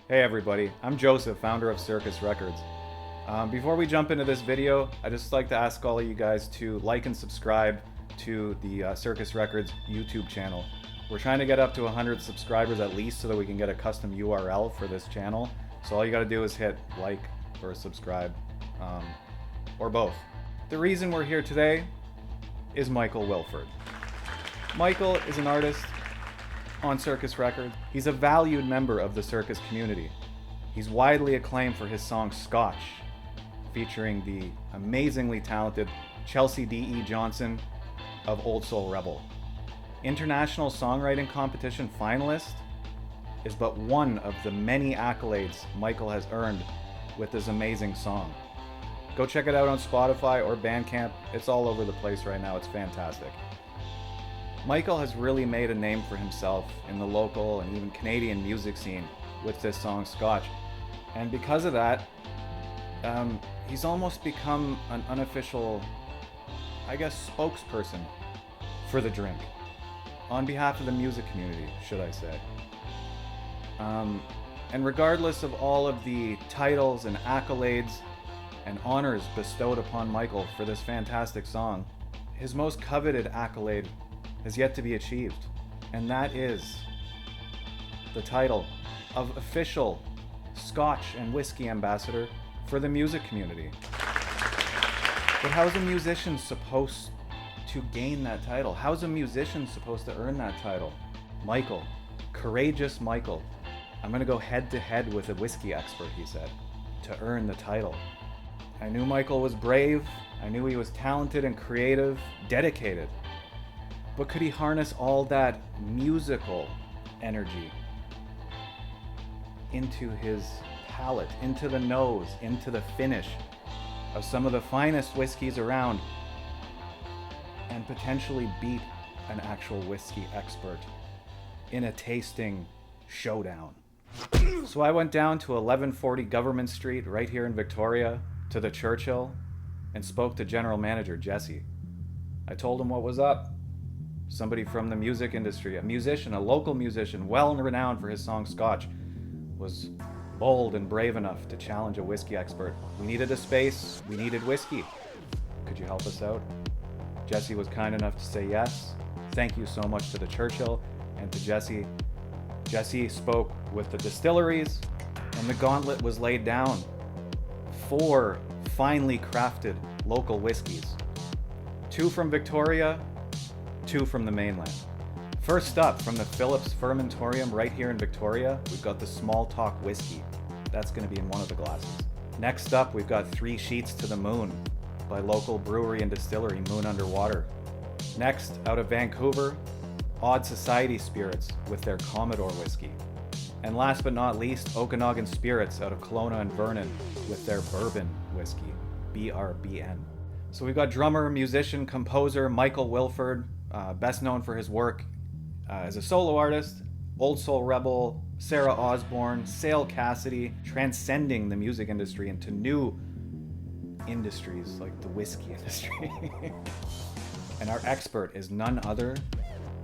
Hey everybody, I'm Joseph, founder of SURKEUS Records. Before we jump into this video, I'd just like to ask all of you guys to like and subscribe to the SURKEUS Records YouTube channel. We're trying to get up to 100 subscribers at least so that we can get a custom URL for this channel. So all you gotta do is hit like or subscribe, or both. The reason we're here today is Michael Wilford. Michael is an artist on SURKEUS Records. He's a valued member of the SURKEUS community. He's widely acclaimed for his song Scotch, featuring the amazingly talented Chelsea D.E. Johnson of Old Soul Rebel. International Songwriting Competition finalist is but one of the many accolades Michael has earned with this amazing song. Go check it out on Spotify or Bandcamp. It's all over the place right now. It's fantastic. Michael has really made a name for himself in the local and even Canadian music scene with this song Scotch. And because of that, he's almost become an unofficial, I guess, spokesperson for the drink. On behalf of the music community, should I say. And regardless of all of the titles and accolades and honors bestowed upon Michael for this fantastic song, his most coveted accolade has yet to be achieved, and that is the title of official Scotch and whiskey ambassador for the music community. But how's a musician supposed to gain that title? How's a musician supposed to earn that title? Michael, courageous Michael. I'm gonna go head to head with a whiskey expert, he said, to earn the title. I knew Michael was brave, I knew he was talented and creative, dedicated. But could he harness all that musical energy into his palate, into the nose, into the finish of some of the finest whiskeys around, and potentially beat an actual whiskey expert in a tasting showdown? So I went down to 1140 Government Street right here in Victoria to the Churchill and spoke to General Manager Jesse. I told him what was up. Somebody from the music industry, a musician, a local musician, well renowned for his song Scotch, was bold and brave enough to challenge a whiskey expert. We needed a space, we needed whiskey. Could you help us out? Jesse was kind enough to say yes. Thank you so much to the Churchill and to Jesse. Jesse spoke with the distilleries and the gauntlet was laid down. 4 finely crafted local whiskeys. 2 from Victoria, 2 from the mainland. First up, from the Phillips Fermentorium right here in Victoria, we've got the Small Talk Whiskey. That's going to be in one of the glasses. Next up, we've got 3 Sheets to the Moon by local brewery and distillery Moon Underwater. Next, out of Vancouver, Odd Society Spirits with their Commodore Whiskey. And last but not least, Okanagan Spirits out of Kelowna and Vernon with their Bourbon Whiskey, BRBN. So we've got drummer, musician, composer Michael Wilford, best known for his work as a solo artist, Old Soul Rebel, Sarah Osborne, Sale Cassidy, transcending the music industry into new industries like the whiskey industry. And our expert is none other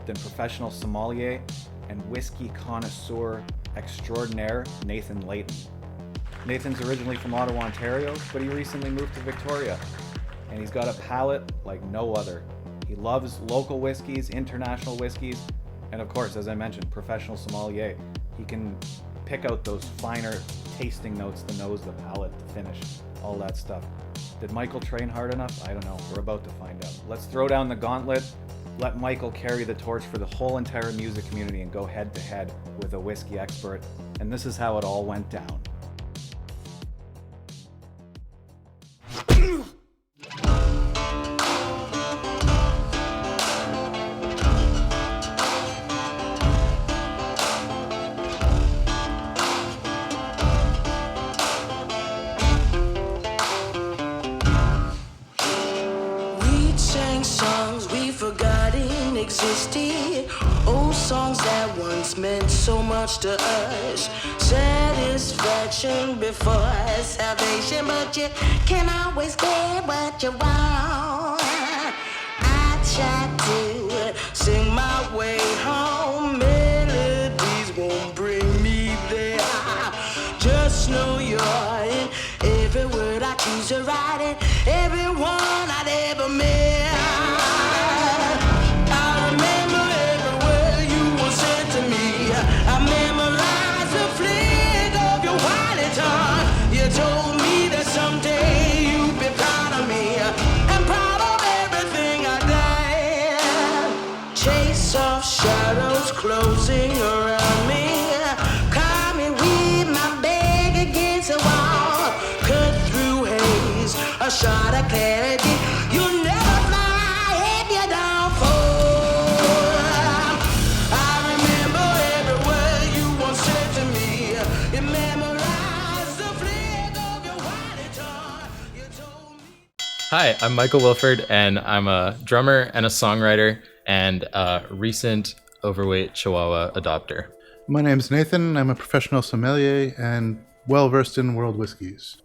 than professional sommelier and whiskey connoisseur extraordinaire Nathan Layton. Nathan's originally from Ottawa, Ontario, but he recently moved to Victoria, and he's got a palate like no other. He loves local whiskeys, international whiskeys, and of course, as I mentioned, professional sommelier. He can pick out those finer tasting notes, the nose, the palate, the finish, all that stuff. Did Michael train hard enough? I don't know. We're about to find out. Let's throw down the gauntlet. Let Michael carry the torch for the whole entire music community and go head to head with a whiskey expert. And this is how it all went down. Existed, old songs that once meant so much to us. Satisfaction before salvation, but you can't always get what you want. I tried to sing my way home, melodies won't bring me there. know you're in every word I choose to write it, everyone I'd ever met. I remember every word you once said to me. I memorized the flick of your whitey tongue. You told me that someday you'd be proud of me and proud of everything I did. Chase of shadows closing around me. Caught me with my back against the wall. Cut through haze, a shot of clarity. You'll never fly if you don't fall. I remember every word you once said to me. You memorized the flick of your whitey tongue. You told me. Hi, I'm Michael Wilford, and I'm a drummer and a songwriter and a recent overweight Chihuahua adopter. My name's Nathan. I'm a professional sommelier and well-versed in world whiskeys.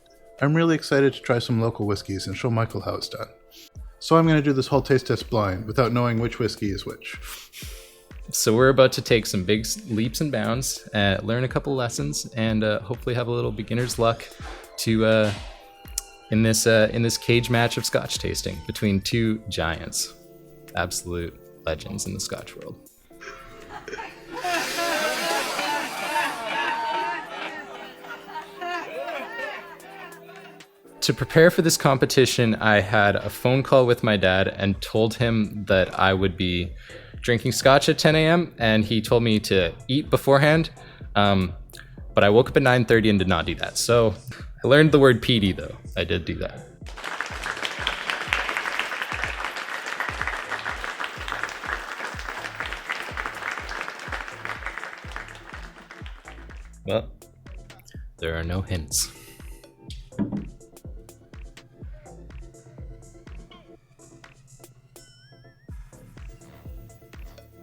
I'm really excited to try some local whiskeys and show Michael how it's done. So I'm going to do this whole taste test blind without knowing which whiskey is which. So we're about to take some big leaps and bounds, learn a couple lessons, and hopefully have a little beginner's luck to in this cage match of Scotch tasting between two giants, absolute legends in the Scotch world. To prepare for this competition, I had a phone call with my dad and told him that I would be drinking Scotch at 10 a.m. and he told me to eat beforehand, but I woke up at 9:30 and did not do that. So I learned the word PD though. I did do that. Well, there are no hints.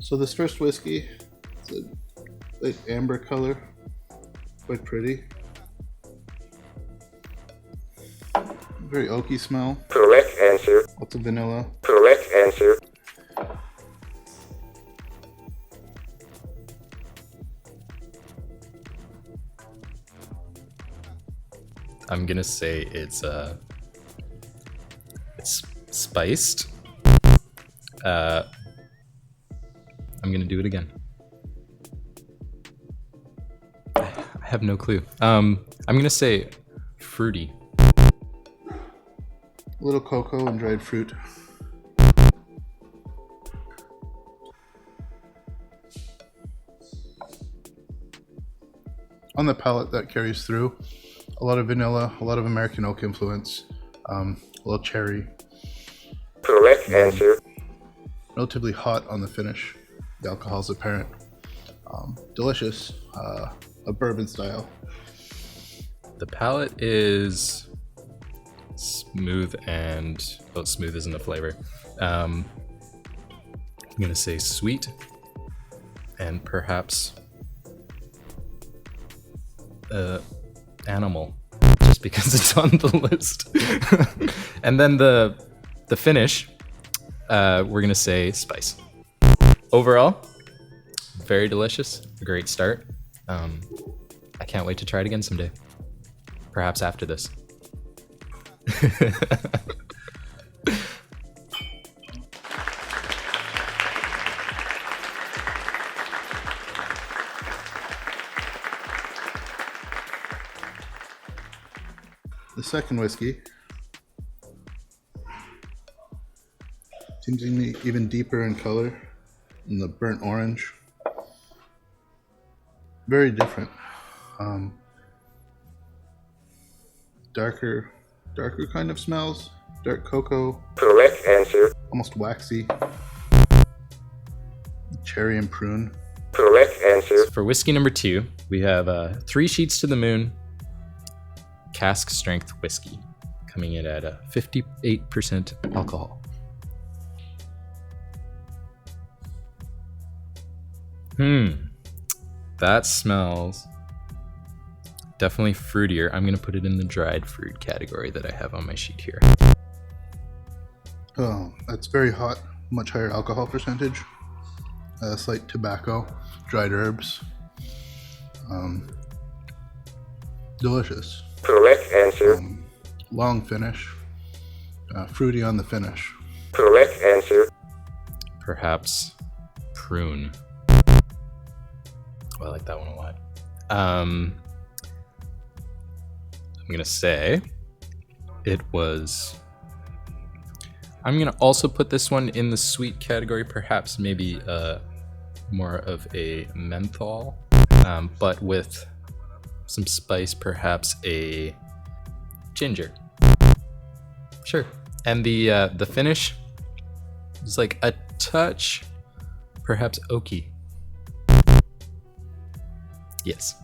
So this first whiskey, it's a light amber color, quite pretty. Very oaky smell. Correct answer. Lots of vanilla. Correct answer. I'm gonna say it's spiced. I'm gonna do it again. I have no clue. I'm gonna say fruity. A little cocoa and dried fruit. On the palate, that carries through. A lot of vanilla, a lot of American oak influence, a little cherry. Correct answer. Relatively hot on the finish. The alcohol's apparent. Delicious, a bourbon style. The palate is smooth and, well, smooth isn't a flavor. I'm gonna say sweet and perhaps animal, just because it's on the list. And then the finish, we're gonna say spice. Overall, very delicious, a great start. I can't wait to try it again someday. Perhaps after this. The second whiskey seems even deeper in color, in the burnt orange. Very different. Darker kind of smells. Dark cocoa. Correct answer. Almost waxy. Cherry and prune. Correct answer. For whiskey number 2, we have 3 Sheets to the Moon cask strength whiskey, coming in at 58% alcohol. That smells definitely fruitier. I'm gonna put it in the dried fruit category that I have on my sheet here. Oh, that's very hot. Much higher alcohol percentage. Slight tobacco, dried herbs. Delicious. Correct answer. Long finish. Fruity on the finish. Correct answer. Perhaps prune. Oh, I like that one a lot. I'm gonna say it was. I'm gonna also put this one in the sweet category, perhaps maybe more of a menthol, but with some spice, perhaps a ginger. Sure. And the finish is like a touch, perhaps oaky. Yes.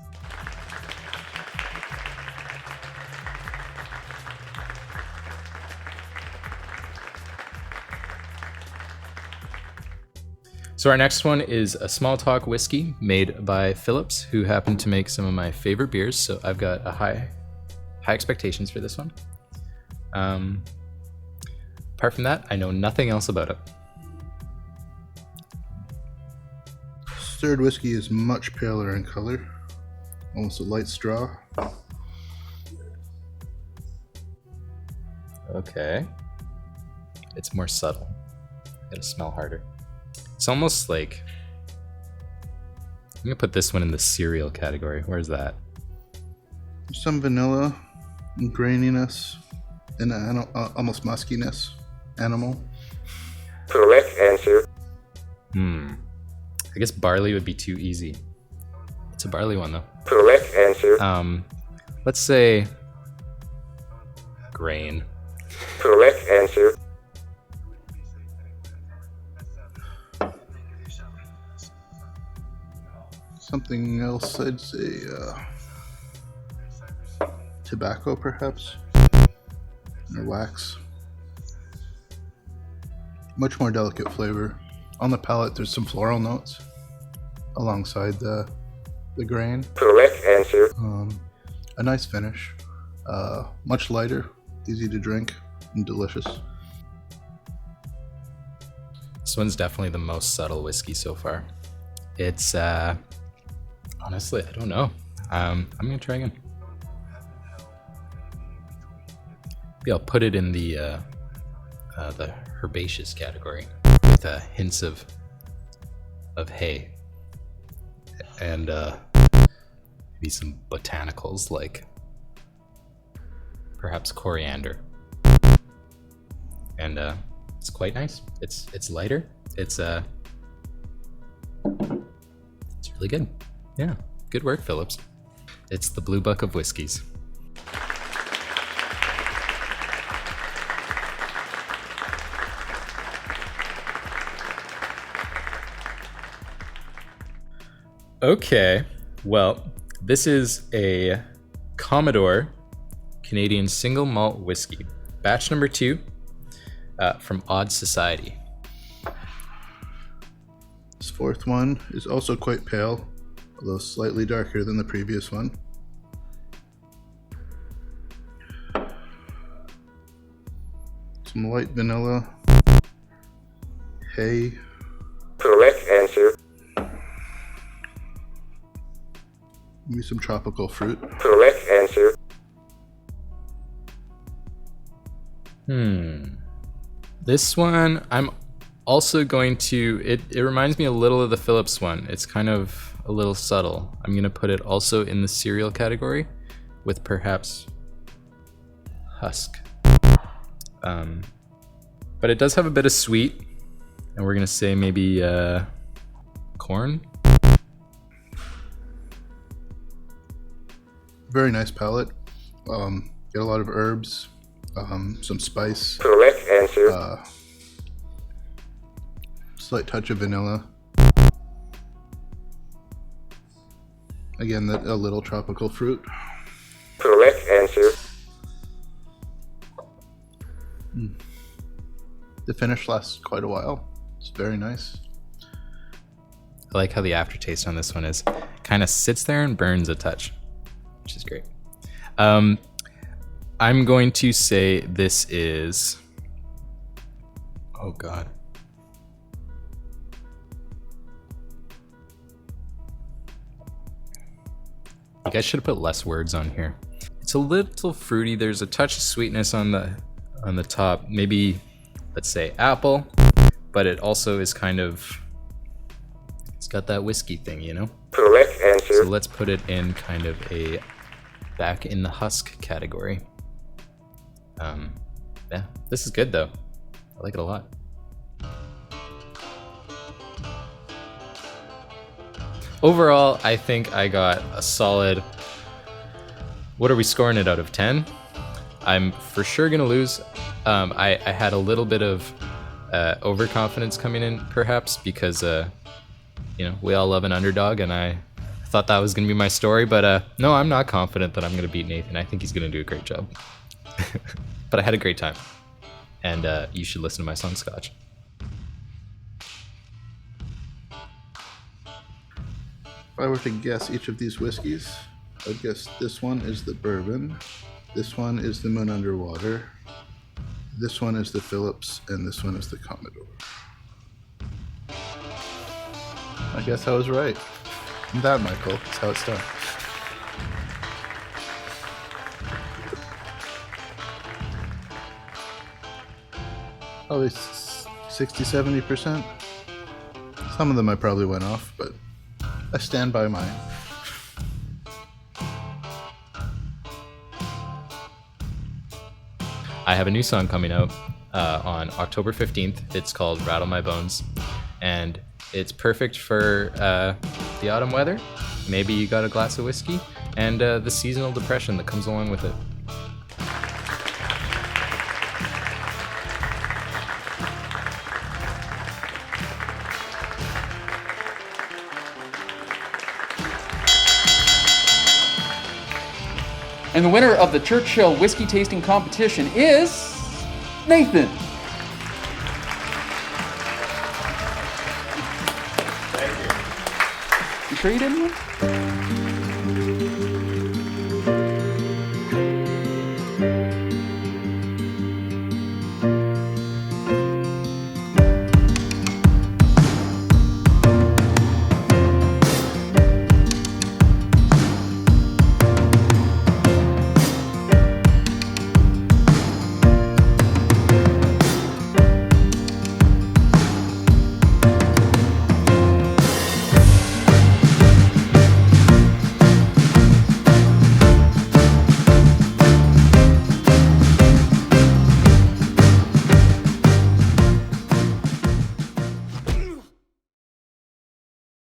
So our next one is a small talk whiskey made by Phillips, who happened to make some of my favorite beers. So I've got a high expectations for this one. Apart from that, I know nothing else about it. Stirred whiskey is much paler in color, almost a light straw. Okay. It's more subtle. It'll smell harder. It's almost like, I'm gonna put this one in the cereal category. Where's that? Some vanilla, and graininess, and almost muskiness. Animal. Correct answer. I guess barley would be too easy. It's a barley one though. Correct answer. Let's say grain. Correct answer. Something else, I'd say tobacco, perhaps, or wax. Much more delicate flavor. On the palate, there's some floral notes alongside the grain. Correct answer. A nice finish. Much lighter, easy to drink, and delicious. This one's definitely the most subtle whiskey so far. It's honestly, I don't know. I'm gonna try again. Maybe I'll put it in the herbaceous category with hints of hay and maybe some botanicals like perhaps coriander. And it's quite nice. It's lighter. It's really good. Yeah, good work, Phillips. It's the Blue Book of Whiskeys. Okay, well, this is a Commodore Canadian single malt whiskey, batch number 2 from Odd Society. This fourth one is also quite pale, although slightly darker than the previous one. Some light vanilla, hay, Correct answer. maybe some tropical fruit. Correct answer. This one, I'm also going to, it reminds me a little of the Phillips one. It's kind of a little subtle. I'm going to put it also in the cereal category with perhaps husk. But it does have a bit of sweet, and we're going to say maybe corn. Very nice palate. Get a lot of herbs, some spice, Correct answer. slight touch of vanilla. Again, a little tropical fruit. Correct answer. The finish lasts quite a while. It's very nice. I like how the aftertaste on this one is kind of sits there and burns a touch, which is great. I'm going to say this is, oh God. You guys should have put less words on here. It's a little fruity. There's a touch of sweetness on the top. Maybe, let's say, apple, but it also is kind of, it's got that whiskey thing, you know? Correct answer. So let's put it in kind of a back in the husk category. Yeah, this is good though. I like it a lot. Overall, I think I got a solid, what are we scoring it out of 10? I'm for sure gonna lose. I had a little bit of overconfidence coming in, perhaps, because we all love an underdog, and I thought that was gonna be my story, but no, I'm not confident that I'm gonna beat Nathan. I think he's gonna do a great job. But I had a great time, and you should listen to my song Scotch. If I were to guess each of these whiskeys, I'd guess this one is the bourbon, this one is the Moon Underwater, this one is the Phillips, and this one is the Commodore. I guess I was right. And that, Michael, is how it's done. Probably 60-70%. Some of them I probably went off, but I stand by mine. I have a new song coming out on October 15th. It's called Rattle My Bones, and it's perfect for the autumn weather. Maybe you got a glass of whiskey, and the seasonal depression that comes along with it. And the winner of the Churchill whiskey tasting competition is Nathan. Thank you. You sure you didn't win?